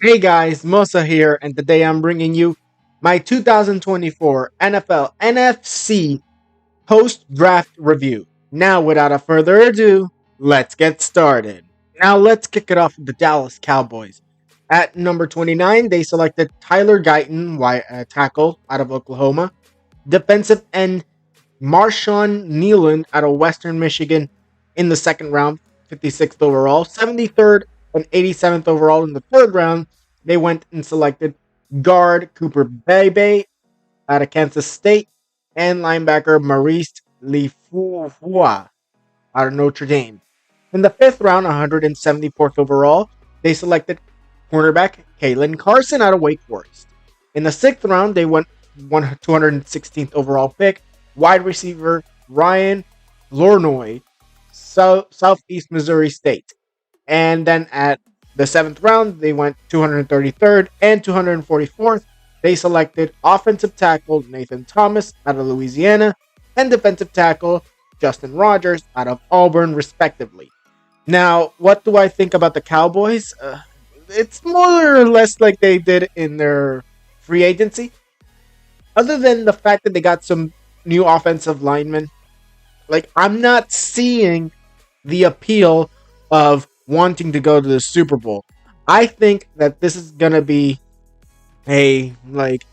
Hey guys, Mosa here, and today I'm bringing you my 2024 NFL NFC post draft review. Now, without a further ado, let's get started. Now, let's kick it off with the Dallas Cowboys. At number 29, they selected Tyler Guyton, tackle out of Oklahoma, defensive end Marshawn Nealand out of Western Michigan in the second round, 56th overall. 73rd and 87th overall in the third round, they went and selected guard Cooper Bebe out of Kansas State and linebacker Maurice Lifua out of Notre Dame. In the fifth round, 174th overall, they selected cornerback Kalen Carson out of Wake Forest. In the sixth round, they went 216th overall pick, wide receiver Ryan Lornoy, Southeast Missouri State. And then at the seventh round, they went 233rd and 244th. They selected offensive tackle Nathan Thomas out of Louisiana and defensive tackle Justin Rogers out of Auburn, respectively. Now, what do I think about the Cowboys? It's more or less like they did in their free agency. Other than the fact that they got some new offensive linemen, like I'm not seeing the appeal of wanting to go to the Super Bowl. I think that this is gonna be a like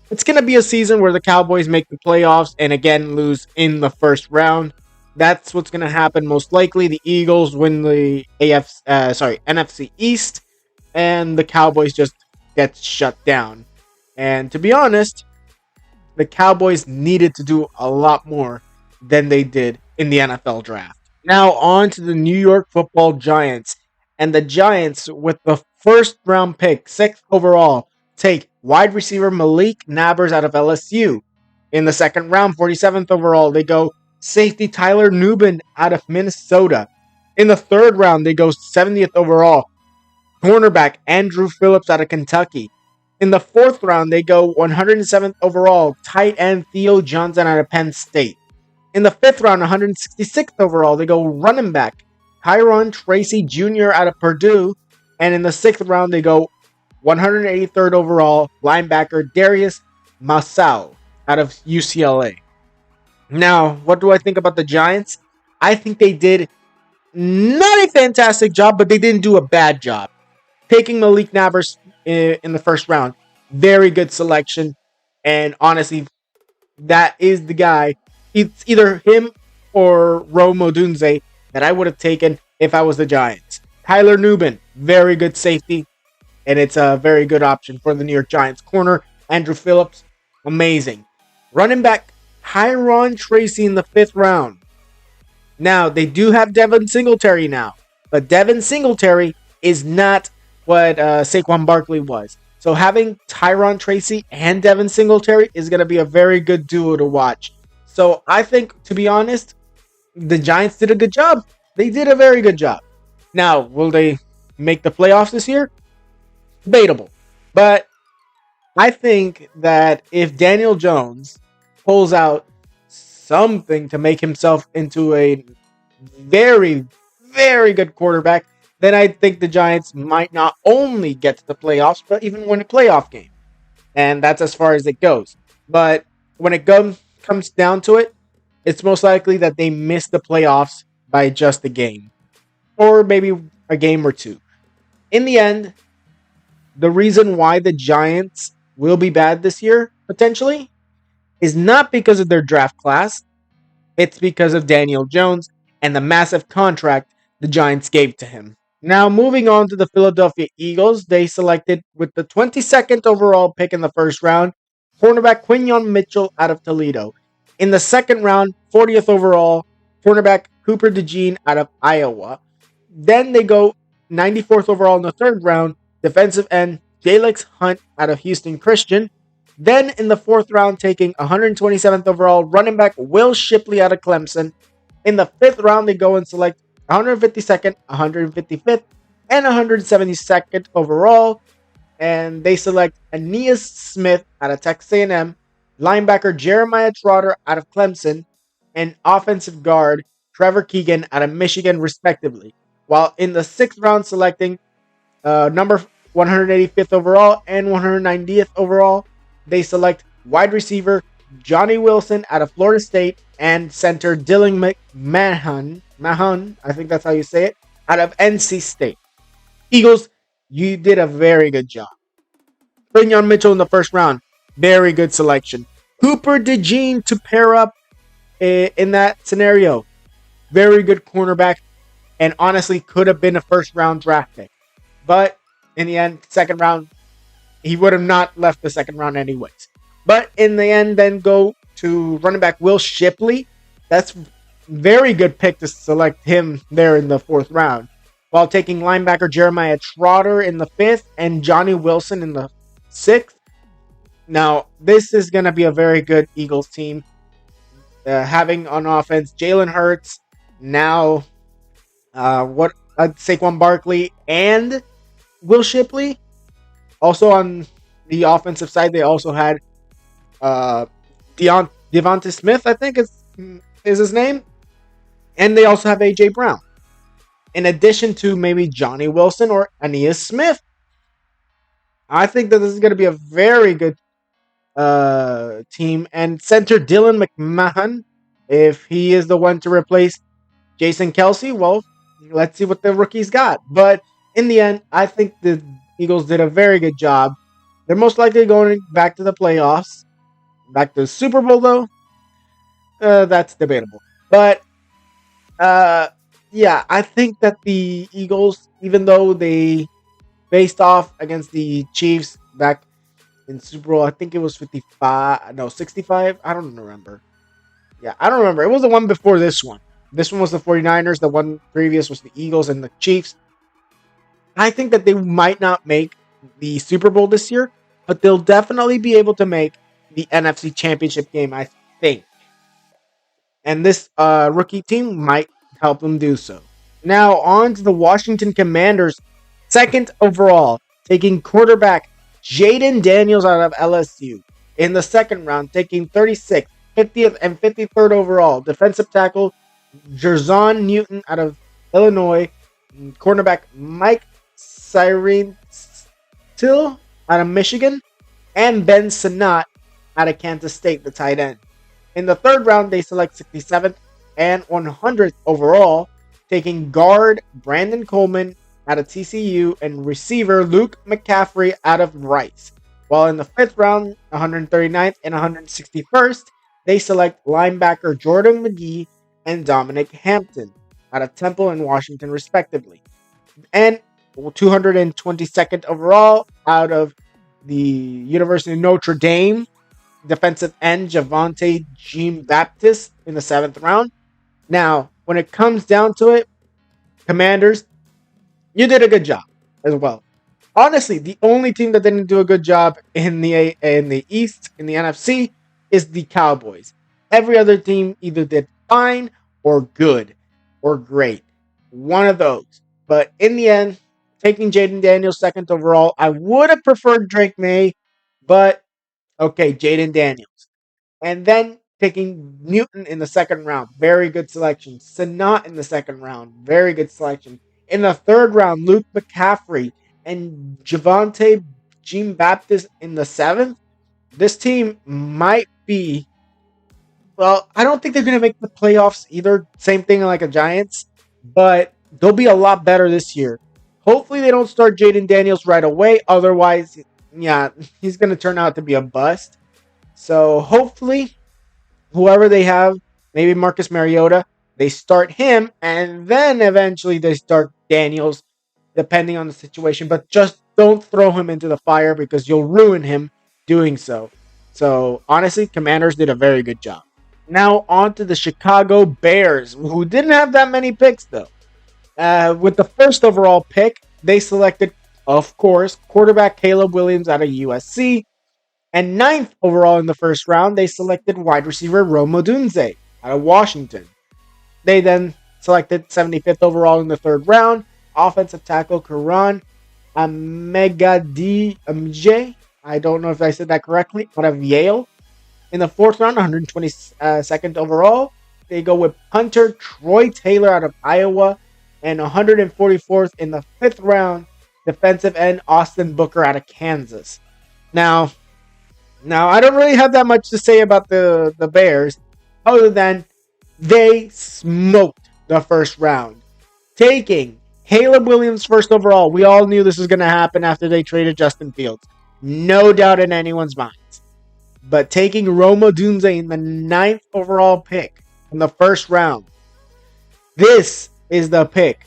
it's gonna be a season where the Cowboys make the playoffs and again lose in the first round. That's what's gonna happen most likely. The Eagles win the NFC East, and the Cowboys just get shut down. And to be honest, the Cowboys needed to do a lot more than they did in the NFL draft. Now on to the New York Football Giants. And the Giants, with the first round pick, sixth overall, take wide receiver Malik Nabers out of LSU. In the second round, 47th overall, they go safety Tyler Nubin out of Minnesota. In the third round, they go 70th overall, cornerback Andrew Phillips out of Kentucky. In the fourth round, they go 107th overall, tight end Theo Johnson out of Penn State. In the fifth round, 166th overall, they go running back Tyron Tracy Jr. out of Purdue. And in the sixth round, they go 183rd overall, linebacker Darius Masau out of UCLA. Now, what do I think about the Giants? I think they did not a fantastic job, but they didn't do a bad job. Taking Malik Nabers in the first round, very good selection. And honestly, that is the guy. It's either him or Rome Odunze that I would have taken if I was the Giants. Tyler Nubin, very good safety, and it's a very good option for the New York Giants. Corner, Andrew Phillips, amazing. Running back, Tyron Tracy in the fifth round. Now, they do have Devin Singletary now, but Devin Singletary is not what Saquon Barkley was. So having Tyron Tracy and Devin Singletary is going to be a very good duo to watch. So I think, to be honest, the Giants did a good job. They did a very good job. Now, will they make the playoffs this year? Debatable. But I think that if Daniel Jones pulls out something to make himself into a very, very good quarterback, then I think the Giants might not only get to the playoffs, but even win a playoff game. And that's as far as it goes. But when it comes down to it, it's most likely that they miss the playoffs by just a game. Or maybe a game or two. In the end, the reason why the Giants will be bad this year, potentially, is not because of their draft class. It's because of Daniel Jones and the massive contract the Giants gave to him. Now, moving on to the Philadelphia Eagles, they selected with the 22nd overall pick in the first round, cornerback Quinyon Mitchell out of Toledo. In the second round, 40th overall, cornerback Cooper DeJean out of Iowa. Then they go 94th overall in the third round, defensive end Jalex Hunt out of Houston Christian. Then in the fourth round, taking 127th overall, running back Will Shipley out of Clemson. In the fifth round, they go and select 152nd, 155th, and 172nd overall. And they select Aeneas Smith out of Texas A&M, linebacker Jeremiah Trotter out of Clemson, and offensive guard Trevor Keegan out of Michigan, respectively. While in the sixth round, selecting number 185th overall and 190th overall, they select wide receiver Johnny Wilson out of Florida State and center Dylan Mahon, I think that's how you say it, out of NC State. Eagles, you did a very good job. Quinyon Mitchell in the first round, very good selection. Cooper DeJean to pair up in that scenario, very good cornerback, and honestly could have been a first round draft pick. But in the end, second round, he would have not left the second round anyways. But in the end, then go to running back Will Shipley. That's very good pick to select him there in the fourth round. While taking linebacker Jeremiah Trotter in the fifth and Johnny Wilson in the sixth. Now, this is going to be a very good Eagles team. Having on offense Jalen Hurts, now Saquon Barkley and Will Shipley. Also on the offensive side, they also had Devonta Smith, I think is his name, and they also have AJ Brown. In addition to maybe Johnny Wilson or Aeneas Smith, I think that this is going to be a very good team. And center Dylan McMahon, if he is the one to replace Jason Kelsey, well, let's see what the rookie's got. But in the end, I think the Eagles did a very good job. They're most likely going back to the playoffs. Back to the Super Bowl, though, that's debatable. But, yeah, I think that the Eagles, even though they faced off against the Chiefs back in Super Bowl, I think it was 65. I don't remember. Yeah, I don't remember. It was the one before this one. This one was the 49ers. The one previous was the Eagles and the Chiefs. I think that they might not make the Super Bowl this year, but they'll definitely be able to make the NFC Championship game, I think. And this rookie team might help them do so. Now, on to the Washington Commanders, second overall, taking quarterback Jaden Daniels out of LSU. In the second round, taking 36th, 50th, and 53rd overall, defensive tackle Jerzon Newton out of Illinois, cornerback Mike Sirentil out of Michigan, and Ben Sinnott out of Kansas State, the tight end. In the third round, they select 67th and 100th overall, taking guard Brandon Coleman out of TCU and receiver Luke McCaffrey out of Rice. While in the fifth round, 139th and 161st, they select linebacker Jordan McGee and Dominic Hampton out of Temple and Washington, respectively. And 222nd overall out of the University of Notre Dame, defensive end Javonte Jean-Baptiste in the seventh round. Now, when it comes down to it, Commanders, you did a good job as well. Honestly, the only team that didn't do a good job in the East, in the NFC, is the Cowboys. Every other team either did fine or good or great. One of those. But in the end, taking Jaden Daniels second overall, I would have preferred Drake May, but okay, Jaden Daniels. And then taking Newton in the second round, very good selection. Sinnott in the second round, very good selection. In the third round, Luke McCaffrey and Javonte Jean-Baptiste in the seventh. This team might be, well, I don't think they're going to make the playoffs either. Same thing like a Giants, but they'll be a lot better this year. Hopefully they don't start Jaden Daniels right away. Otherwise, yeah, he's going to turn out to be a bust. So hopefully, whoever they have, maybe Marcus Mariota, they start him, and then eventually they start Daniels, depending on the situation. But just don't throw him into the fire because you'll ruin him doing so. So honestly, Commanders did a very good job. Now on to the Chicago Bears, who didn't have that many picks though. With the first overall pick, they selected, of course, quarterback Caleb Williams out of USC. And ninth overall in the first round, they selected wide receiver Rome Odunze out of Washington. They then selected 75th overall in the third round, offensive tackle Karan Amegadi. I don't know if I said that correctly, out of Yale. In the fourth round, 122nd overall, they go with punter Troy Taylor out of Iowa. And 144th in the fifth round, defensive end Austin Booker out of Kansas. Now, now I don't really have that much to say about the Bears, other than they smoked the first round, taking Caleb Williams first overall. We all knew this was going to happen after they traded Justin Fields. No doubt in anyone's minds. But taking Roma Dunze in the ninth overall pick in the first round, this is the pick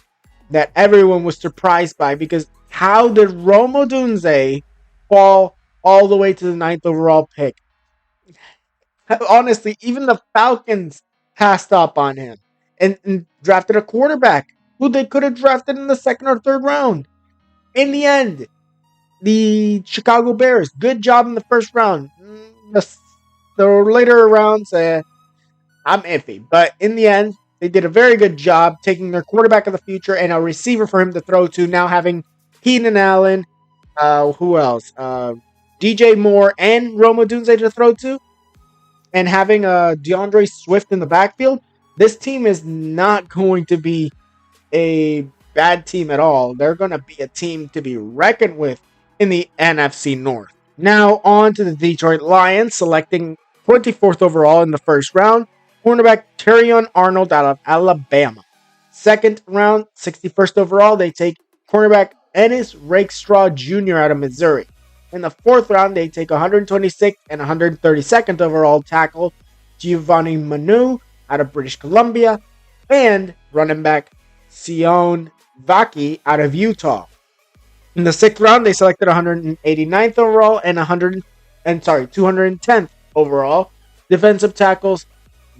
that everyone was surprised by, because how did Roma Dunze fall all the way to the ninth overall pick? Honestly, even the Falcons passed up on him and drafted a quarterback who they could have drafted in the second or third round. In the end, the Chicago Bears, good job in the first round. The later rounds, I'm iffy. But in the end, they did a very good job taking their quarterback of the future and a receiver for him to throw to, now having Keenan Allen, who else? DJ Moore and Roma Dunze to throw to, and having DeAndre Swift in the backfield. This team is not going to be a bad team at all. They're going to be a team to be reckoned with in the NFC North. Now on to the Detroit Lions, selecting 24th overall in the first round, cornerback Terrion Arnold out of Alabama. Second round, 61st overall, they take cornerback Ennis Rakestraw Jr. out of Missouri. In the fourth round, they take 126th and 132nd overall tackle Giovanni Manu out of British Columbia, and running back Sion Vaki out of Utah. In the sixth round, they selected 189th overall and 210th overall defensive tackles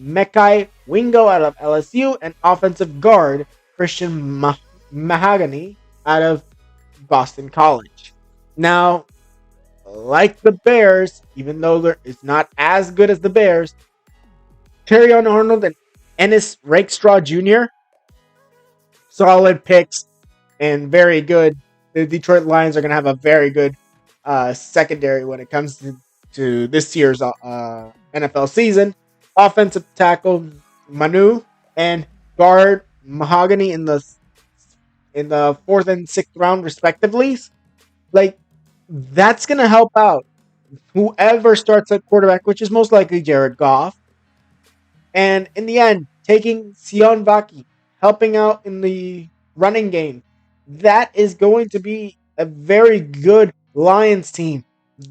Mekai Wingo out of LSU and offensive guard Christian Mahogany out of Boston College. Now, like the Bears, even though it's not as good as the Bears, Terrion Arnold and Ennis Rakestraw Jr., solid picks and very good. The Detroit Lions are going to have a very good secondary when it comes to this year's NFL season. Offensive tackle Manu and guard Mahogany in the fourth and sixth round, respectively. Like, that's going to help out whoever starts at quarterback, which is most likely Jared Goff. And in the end, taking Sion Vaki, helping out in the running game. That is going to be a very good Lions team.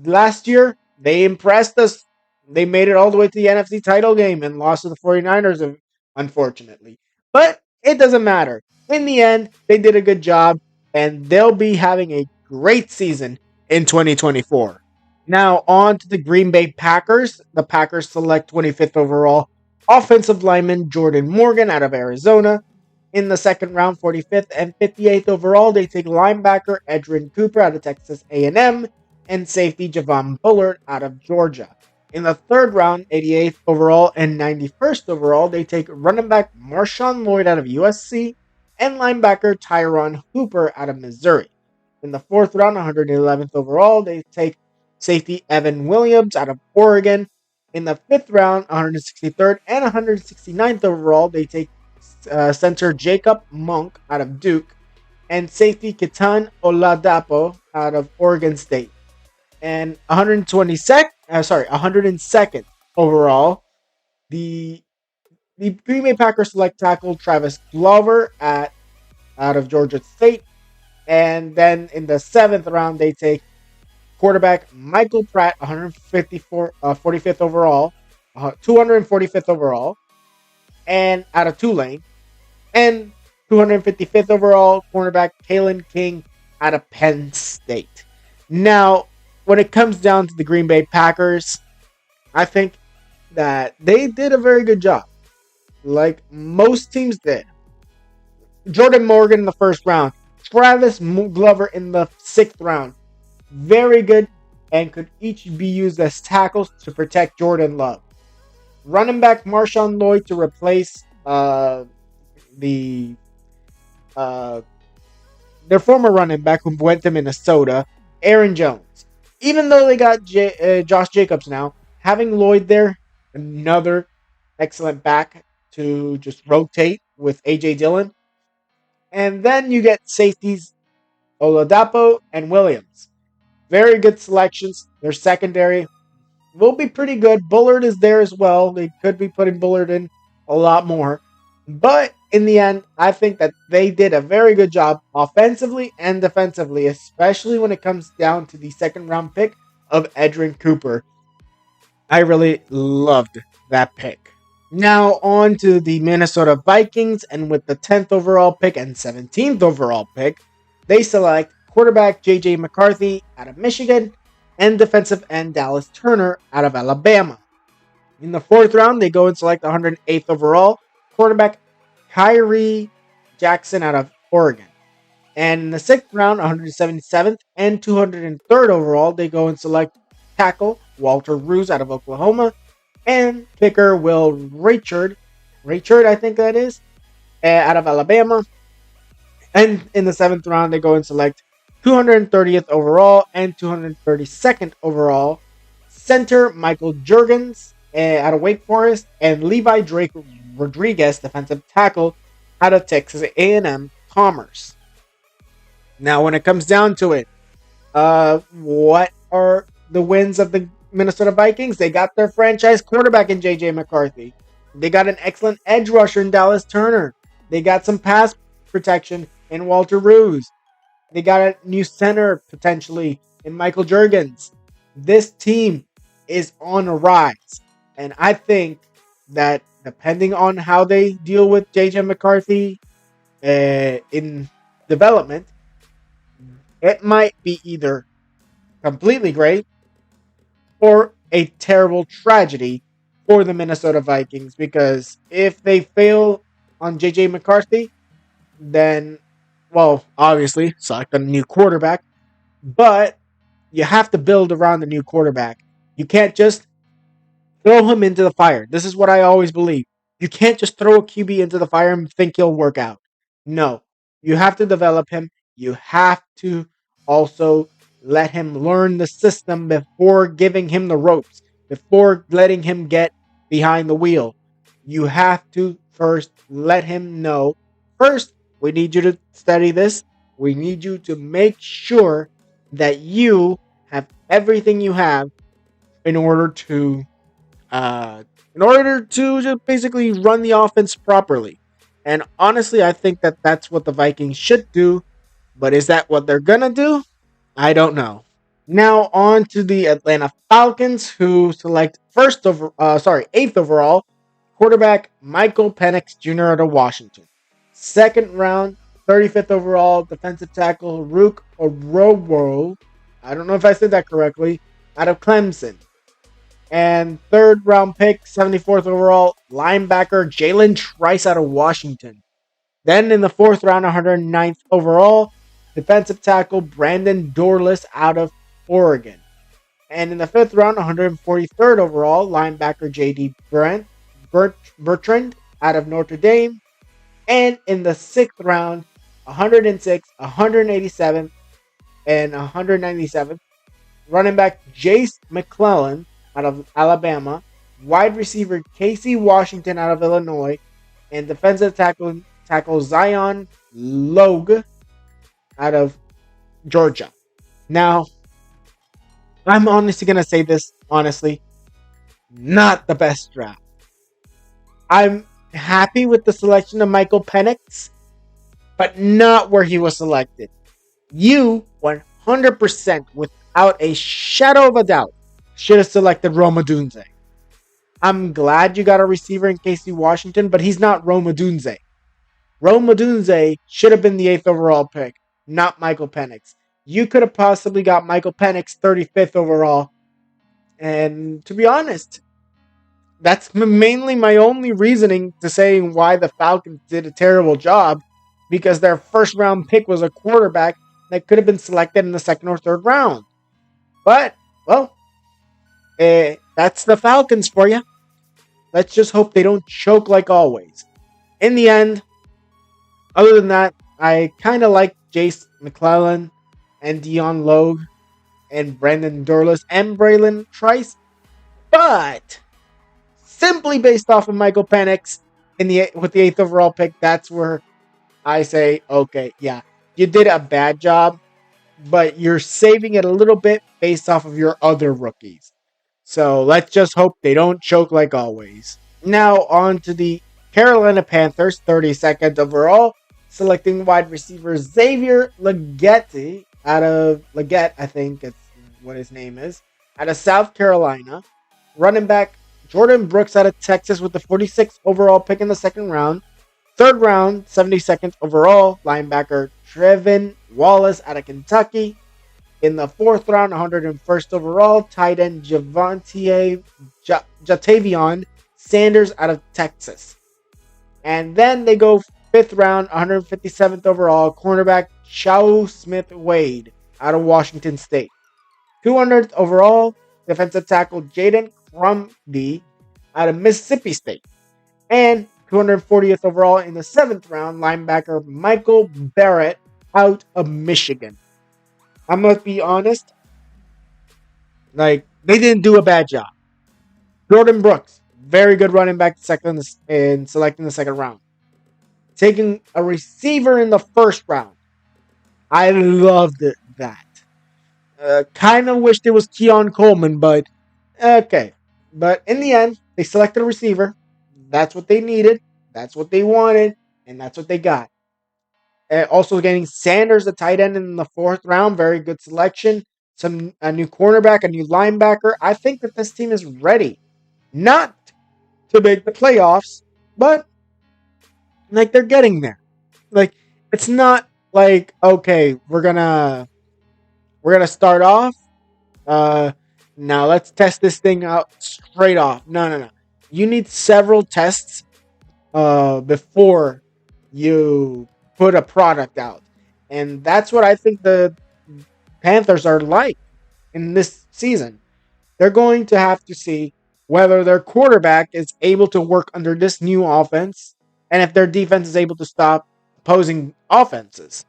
Last year, they impressed us. They made it all the way to the NFC title game and lost to the 49ers, unfortunately. But it doesn't matter. In the end, they did a good job, and they'll be having a great season in 2024. Now, on to the Green Bay Packers. The Packers select 25th overall offensive lineman Jordan Morgan out of Arizona. In the second round, 45th and 58th overall, they take linebacker Edrin Cooper out of Texas A&M and safety Javon Bullard out of Georgia. In the third round, 88th overall and 91st overall, they take running back Marshawn Lloyd out of USC and linebacker Tyron Hooper out of Missouri. In the fourth round, 111th overall, they take safety Evan Williams out of Oregon. In the fifth round, 163rd and 169th overall, they take center Jacob Monk out of Duke and safety Ketan Oladapo out of Oregon State. And 102nd overall, the Green Bay Packers select tackle Travis Glover out of Georgia State. And then in the seventh round, they take quarterback Michael Pratt, 45th overall, 245th overall, and out of Tulane. And 255th overall, cornerback Kalen King out of Penn State. Now, when it comes down to the Green Bay Packers, I think that they did a very good job, like most teams did. Jordan Morgan in the first round, Travis Glover in the sixth round. Very good, and could each be used as tackles to protect Jordan Love. Running back Marshawn Lloyd to replace their former running back who went to Minnesota, Aaron Jones. Even though they got Josh Jacobs now, having Lloyd there, another excellent back to just rotate with A.J. Dillon. And then you get safeties Oladapo, and Williams. Very good selections. Their secondary will be pretty good. Bullard is there as well. They could be putting Bullard in a lot more. But in the end, I think that they did a very good job offensively and defensively, especially when it comes down to the second round pick of Edrin Cooper. I really loved that pick. Now on to the Minnesota Vikings, and with the 10th overall pick and 17th overall pick, they select quarterback J.J. McCarthy out of Michigan and defensive end Dallas Turner out of Alabama. In the fourth round, they go and select 108th overall quarterback Kyrie Jackson out of Oregon. And in the sixth round, 177th and 203rd overall, they go and select tackle Walter Roos out of Oklahoma and kicker Will Richard, I think that is, out of Alabama. And in the seventh round, they go and select 230th overall and 232nd overall center Michael Jurgens out of Wake Forest and Levi Drake Rodriguez, defensive tackle out of Texas A&M Commerce. Now, when it comes down to it, what are the wins of the Minnesota Vikings? They got their franchise quarterback in J.J. McCarthy. They got an excellent edge rusher in Dallas Turner. They got some pass protection in Walter Roos. They got a new center potentially in Michael Jurgens. This team is on a rise. And I think that depending on how they deal with J.J. McCarthy in development, it might be either completely great or a terrible tragedy for the Minnesota Vikings. Because if they fail on J.J. McCarthy, then, well, obviously, select a new quarterback. But you have to build around the new quarterback. You can't just throw him into the fire. This is what I always believe. You can't just throw a QB into the fire and think he'll work out. No. You have to develop him. You have to also let him learn the system before giving him the ropes, before letting him get behind the wheel. You have to first let him know. First, we need you to study this. We need you to make sure that you have everything you have in order to just basically run the offense properly. And honestly, I think that that's what the Vikings should do. But is that what they're gonna do? I don't know. Now on to the Atlanta Falcons, who select eighth overall quarterback Michael Penix Jr. out of Washington. Second round, 35th overall defensive tackle Rook Orowo. I don't know if I said that correctly. Out of Clemson. And third round pick, 74th overall linebacker Jalen Trice out of Washington. Then in the fourth round, 109th overall, defensive tackle Brandon Dorless out of Oregon. And in the fifth round, 143rd overall, linebacker J.D. Bertrand out of Notre Dame. And in the sixth round, 106th, 187th, and 197th, running back Jace McClellan out of Alabama, wide receiver Casey Washington out of Illinois, and defensive tackle Zion Logue out of Georgia. Now, I'm honestly going to say this, honestly, not the best draft. I'm happy with the selection of Michael Penix, but not where he was selected. You, 100%, without a shadow of a doubt, should have selected Rome Odunze. I'm glad you got a receiver in Casey Washington, but he's not Rome Odunze. Rome Odunze should have been the 8th overall pick, not Michael Penix. You could have possibly got Michael Penix 35th overall. And to be honest, that's mainly my only reasoning to saying why the Falcons did a terrible job, because their first round pick was a quarterback that could have been selected in the second or third round. But, well, that's the Falcons for you. Let's just hope they don't choke like always. In the end, other than that, I kind of like Jace McClellan and Dion Logue and Brandon Dorless and Braylon Trice. But simply based off of Michael Penix with the 8th overall pick, that's where I say, okay, yeah, you did a bad job. but you're saving it a little bit based off of your other rookies. So let's just hope they don't choke like always. Now on to the Carolina Panthers, 32nd overall, selecting wide receiver Xavier Legette Legette, I think it's what his name is, out of South Carolina. Running back Jordan Brooks out of Texas with the 46th overall pick in the second round. Third round, 72nd overall, linebacker Trevin Wallace out of Kentucky. In the fourth round, 101st overall, tight end Jatavion Sanders out of Texas. And then they go fifth round, 157th overall, cornerback Shaw Smith Wade out of Washington State. 200th overall, defensive tackle Jaden Crumby out of Mississippi State. And 240th overall in the seventh round, linebacker Michael Barrett out of Michigan. I'm going to be honest, they didn't do a bad job. Jordan Brooks, very good running back in selecting the second round. Taking a receiver in the first round. I loved that. Kind of wished it was Keon Coleman, but okay. But in the end, they selected a receiver. That's what they needed. That's what they wanted. And that's what they got. Also getting Sanders, the tight end, in the fourth round. Very good selection. A new cornerback, a new linebacker. I think that this team is ready. Not to make the playoffs, but they're getting there. It's not like, okay, we're gonna start off. Now let's test this thing out straight off. No. You need several tests before you put a product out. And that's what I think the Panthers are like in this season. They're going to have to see whether their quarterback is able to work under this new offense and if their defense is able to stop opposing offenses.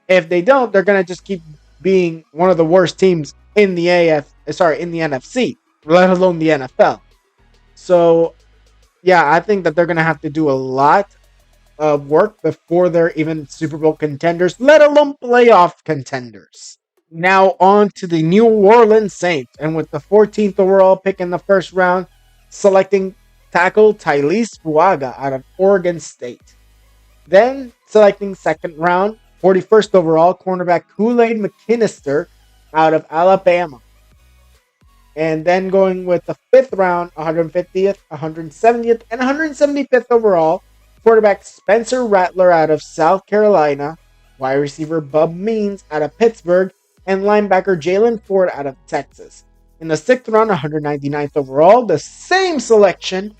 If they don't, they're going to just keep being one of the worst teams in the NFC, let alone the NFL. So, yeah, I think that they're going to have to do a lot of work before they're even Super Bowl contenders, let alone playoff contenders. Now on to the New Orleans Saints, and with the 14th overall pick in the first round, selecting tackle Tylese Fuaga out of Oregon State. Then selecting second round, 41st overall, cornerback Kool-Aid McKinnister out of Alabama. And then going with the fifth round, 150th, 170th, and 175th overall, quarterback Spencer Rattler out of South Carolina, wide receiver Bub Means out of Pittsburgh, and linebacker Jalen Ford out of Texas. In the sixth round, 199th overall, the same selection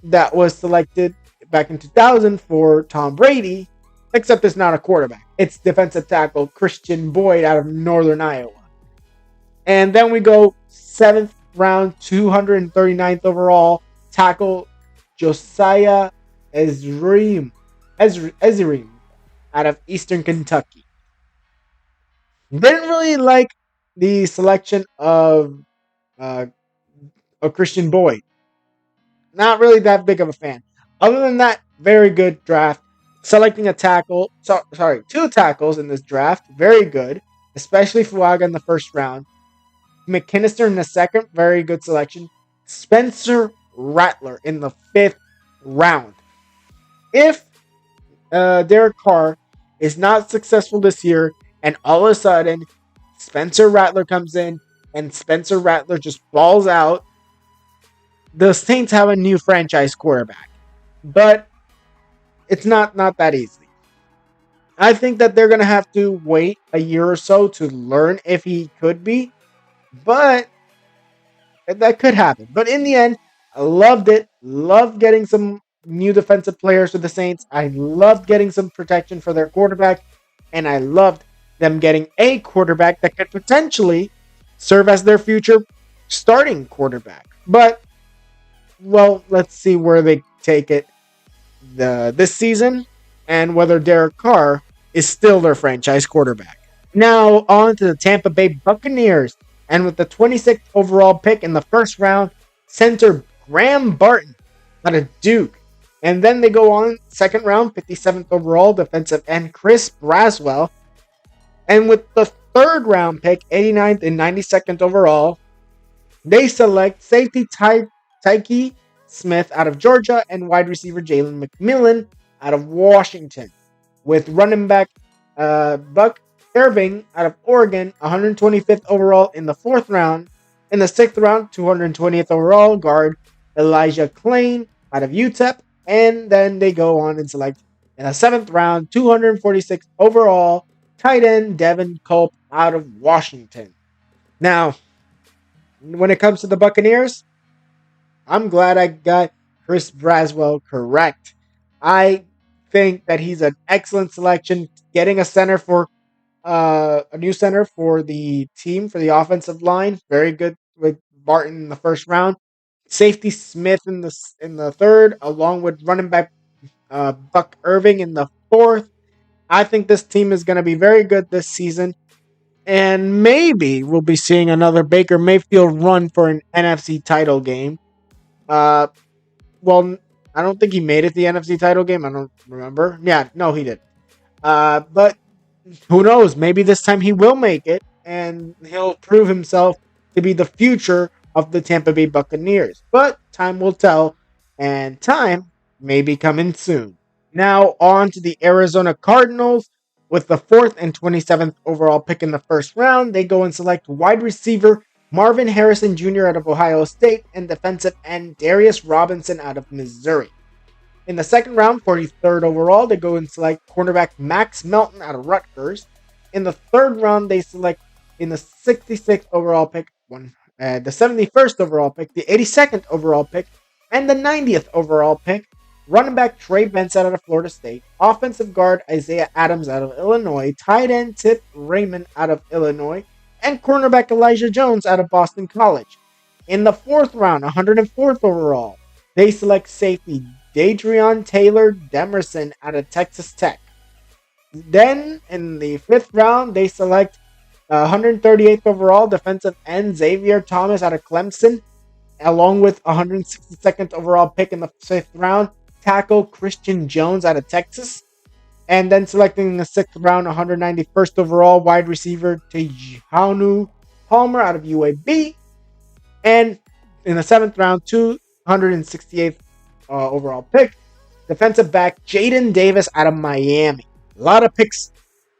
that was selected back in 2000 for Tom Brady, except it's not a quarterback. It's defensive tackle Christian Boyd out of Northern Iowa. And then we go 7th round, 239th overall, tackle Josiah Ezreem out of Eastern Kentucky. Didn't really like the selection of Christian Boyd. Not really that big of a fan. Other than that, very good draft. Selecting two tackles in this draft, very good. Especially Fuaga in the first round. McKinnister in the second, very good selection. Spencer Rattler in the fifth round. If Derek Carr is not successful this year, and all of a sudden Spencer Rattler comes in and Spencer Rattler just balls out, the Saints have a new franchise quarterback. But it's not that easy. I think that they're going to have to wait a year or so to learn if he could be. But that could happen. But in the end, I loved it. Loved getting some new defensive players for the Saints. I loved getting some protection for their quarterback. And I loved them getting a quarterback that could potentially serve as their future starting quarterback. But, well, let's see where they take it this season and whether Derek Carr is still their franchise quarterback. Now, on to the Tampa Bay Buccaneers. And with the 26th overall pick in the first round, center Graham Barton out of Duke. And then they go on, second round, 57th overall, defensive end Chris Braswell. And with the third round pick, 89th and 92nd overall, they select safety Tyke Smith out of Georgia and wide receiver Jalen McMillan out of Washington, with running back Buck Irving out of Oregon, 125th overall in the fourth round. In the sixth round, 220th overall, guard Elijah Klein out of UTEP. And then they go on and select in the seventh round, 246th overall, tight end Devin Culp out of Washington. Now, when it comes to the Buccaneers, I'm glad I got Chris Braswell correct. I think that he's an excellent selection. Getting a new center for the team for the offensive line, very good with Barton in the first round. Safety Smith in the third, along with running back Buck Irving in the fourth. I think this team is going to be very good this season, and maybe we'll be seeing another Baker Mayfield run for an NFC title game. Uh, well, I don't think he made it the NFC title game. I don't remember. Yeah, no, he did. But who knows? Maybe this time he will make it, and he'll prove himself to be the future of the Tampa Bay Buccaneers. But time will tell, and time may be coming soon. Now on to the Arizona Cardinals. With the fourth and 27th overall pick in the first round, they go and select wide receiver Marvin Harrison Jr. out of Ohio State and defensive end Darius Robinson out of Missouri. In the second round, 43rd overall, they go and select cornerback Max Melton out of Rutgers. In the third round, they select in the 66th overall pick, the 71st overall pick, the 82nd overall pick, and the 90th overall pick, running back Trey Benson out of Florida State, offensive guard Isaiah Adams out of Illinois, tight end Tip Raymond out of Illinois, and cornerback Elijah Jones out of Boston College. In the fourth round, 104th overall, they select safety Dadrion Taylor Demerson out of Texas Tech. Then in the fifth round, they select 138th overall defensive end Xavier Thomas out of Clemson, along with 162nd overall pick in the fifth round, tackle Christian Jones out of Texas. And then selecting in the sixth round, 191st overall wide receiver Tejanu Palmer out of UAB. And in the seventh round, 268th overall pick, defensive back Jaden Davis out of Miami. A lot of picks,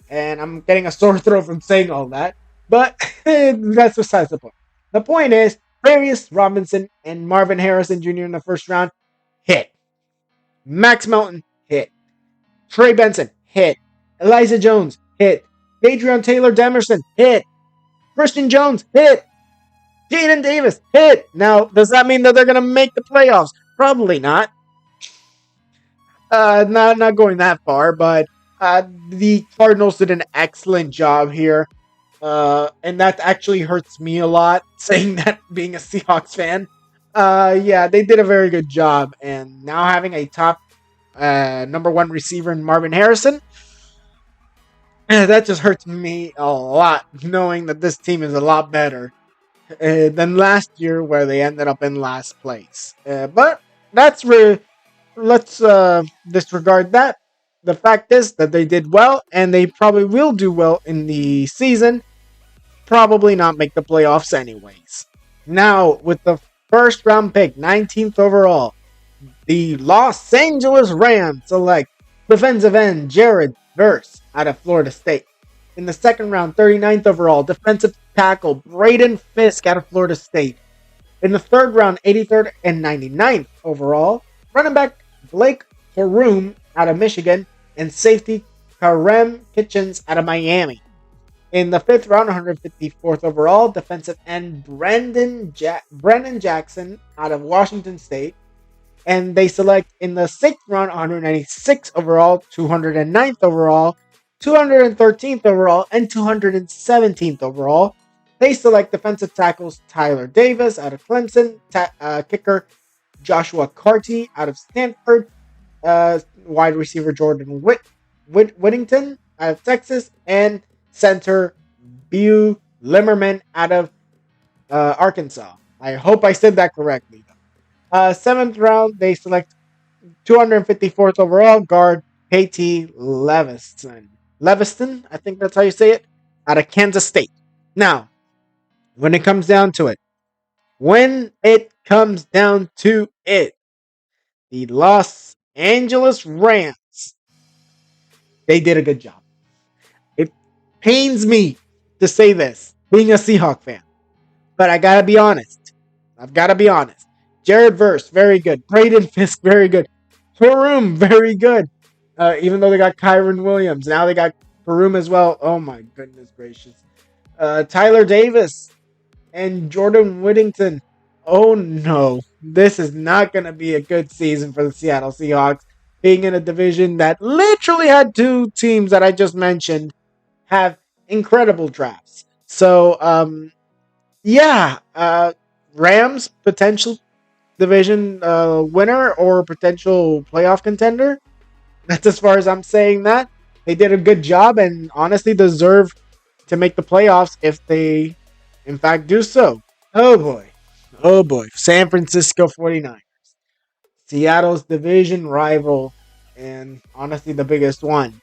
and I'm getting a sore throat from saying all that, but that's besides the point. The point is, Darius Robinson and Marvin Harrison Jr. in the first round hit. Max Melton hit. Trey Benson hit. Elijah Jones hit. Adrian Taylor Demerson hit. Christian Jones hit. Jaden Davis hit. Now, does that mean that they're going to make the playoffs? Probably not. Not going that far, but the Cardinals did an excellent job here. And that actually hurts me a lot, saying that being a Seahawks fan. Yeah, they did a very good job. And now having a top number one receiver in Marvin Harrison, that just hurts me a lot, knowing that this team is a lot better than last year, where they ended up in last place. But let's disregard that. The fact is that they did well, and they probably will do well in the season. Probably not make the playoffs anyways. Now, with the first round pick, 19th overall, the Los Angeles Rams select defensive end Jared Verse out of Florida State. In the second round, 39th overall, defensive tackle Braden Fisk out of Florida State. In the third round, 83rd and 99th overall, running back Blake Haroon out of Michigan, and safety Karem Kitchens out of Miami. In the fifth round, 154th overall, defensive end Brandon Jackson out of Washington State. And they select in the sixth round, 196th overall, 209th overall, 213th overall, and 217th overall. They select defensive tackles Tyler Davis out of Clemson, kicker Joshua Carty out of Stanford, wide receiver Jordan Whittington out of Texas, and center Bew Limmerman out of Arkansas. I hope I said that correctly. Seventh round, they select 254th overall guard KT Leviston. Leviston, I think that's how you say it. out of Kansas State. Now, when it comes down to it, when it comes down to it, the Los Angeles Rams, they did a good job. It pains me to say this, being a Seahawk fan, but I gotta be honest. I've gotta be honest. Jared Verse, very good. Braden Fisk, very good. Faroum, very good. Even though they got Kyron Williams, now they got Faroum as well. Oh my goodness gracious. Tyler Davis and Jordan Whittington. Oh no, this is not going to be a good season for the Seattle Seahawks. Being in a division that literally had two teams that I just mentioned have incredible drafts. So, yeah, Rams potential division winner or potential playoff contender. That's as far as I'm saying that. They did a good job and honestly deserve to make the playoffs if they, in fact, do so. Oh boy. Oh boy. San Francisco 49ers. Seattle's division rival and honestly the biggest one.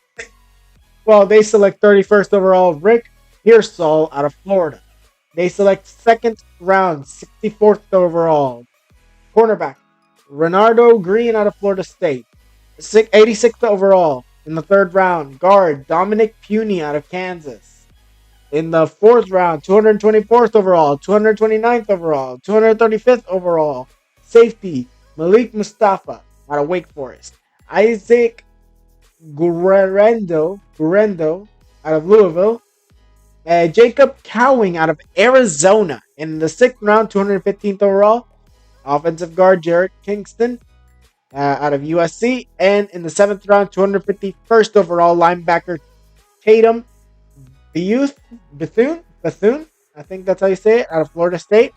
Well, they select 31st overall Rick Pearsall out of Florida. They select second round 64th overall cornerback Renardo Green out of Florida State. 86th overall in the third round, guard Dominic Puny out of Kansas. In the fourth round, 224th overall, 229th overall, 235th overall, safety Malik Mustafa out of Wake Forest. Isaac Gurendo out of Louisville. Jacob Cowing out of Arizona. In the sixth round, 215th overall, offensive guard Jarrett Kingston out of USC. And in the seventh round, 251st overall, linebacker Tatum Bethune, I think that's how you say it, out of Florida State.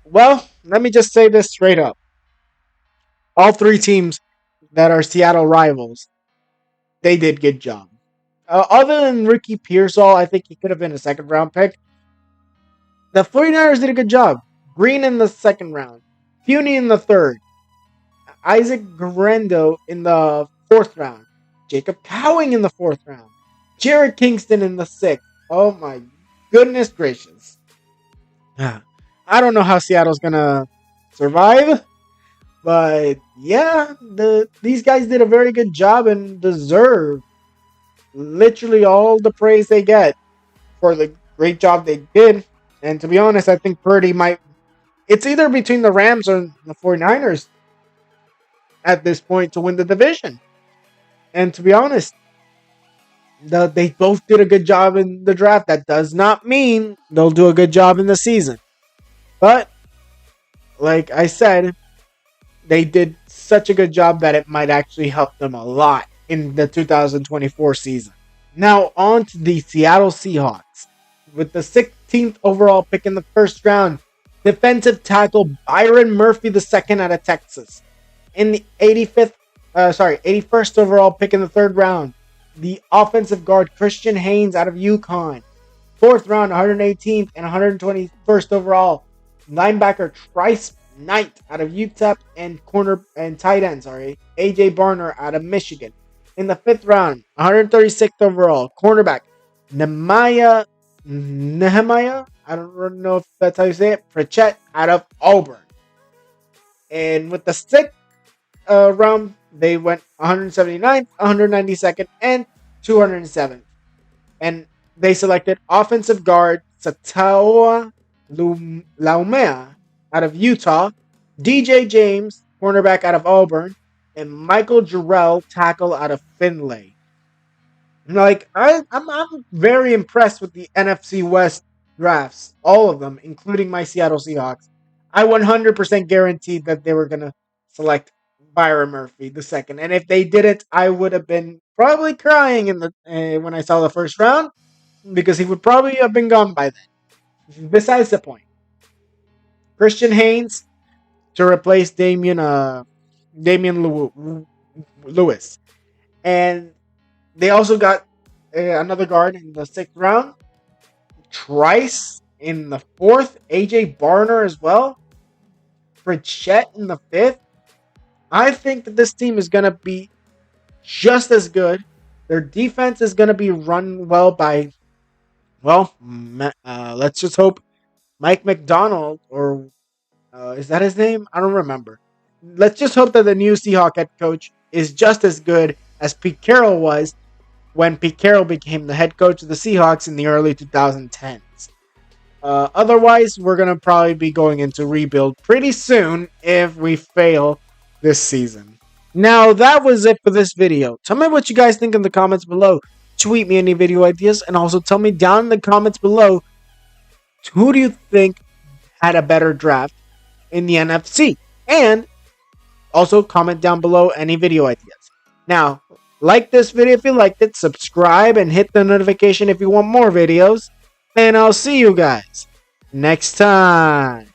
Well, let me just say this straight up. All three teams that are Seattle rivals, they did good job. Other than Ricky Pearsall, I think he could have been a second round pick. The 49ers did a good job. Green in the second round. Puny in the third. Isaac Guerrero in the fourth round. Jacob Cowing in the fourth round. Jared Kingston in the sixth. Oh my goodness gracious. I don't know how Seattle's going to survive. But yeah, these guys did a very good job and deserve literally all the praise they get for the great job they did. And to be honest, I think Purdy might... It's either between the Rams or the 49ers at this point to win the division. And to be honest, they both did a good job in the draft. That does not mean they'll do a good job in the season. But, like I said, they did such a good job that it might actually help them a lot in the 2024 season. Now, on to the Seattle Seahawks. With the 16th overall pick in the first round, defensive tackle Byron Murphy II out of Texas. In the 81st overall pick in the third round, the offensive guard Christian Haynes out of UConn. Fourth round, 118th and 121st overall, linebacker Trice Knight out of UTEP and tight end, AJ Barner out of Michigan. In the fifth round, 136th overall, cornerback Nehemiah, I don't know if that's how you say it, Pritchett out of Auburn. And with the sixth round, they went 179th, 192nd, and 207th. And they selected offensive guard Sataoa Laumea out of Utah, DJ James, cornerback out of Auburn, and Michael Jarrell, tackle out of Findlay. I'm very impressed with the NFC West drafts, all of them, including my Seattle Seahawks. I 100% guaranteed that they were going to select Byron Murphy II. And if they didn't, I would have been probably crying when I saw the first round because he would probably have been gone by then. Besides the point. Christian Haynes to replace Damian Lewis. And they also got another guard in the sixth round. Trice in the fourth. AJ Barner as well. Pritchett in the fifth. I think that this team is going to be just as good. Their defense is going to be run well by Well, let's just hope Mike McDonald, or is that his name? I don't remember. Let's just hope that the new Seahawk head coach is just as good as Pete Carroll was when Pete Carroll became the head coach of the Seahawks in the early 2010s. Otherwise, we're going to probably be going into rebuild pretty soon if we fail this season. Now, that was it for this video. Tell me what you guys think in the comments below. Tweet me any video ideas, and also tell me down in the comments below, who do you think had a better draft in the NFC? And also comment down below any video ideas. Now, like this video if you liked it, subscribe, and hit the notification if you want more videos. And I'll see you guys next time.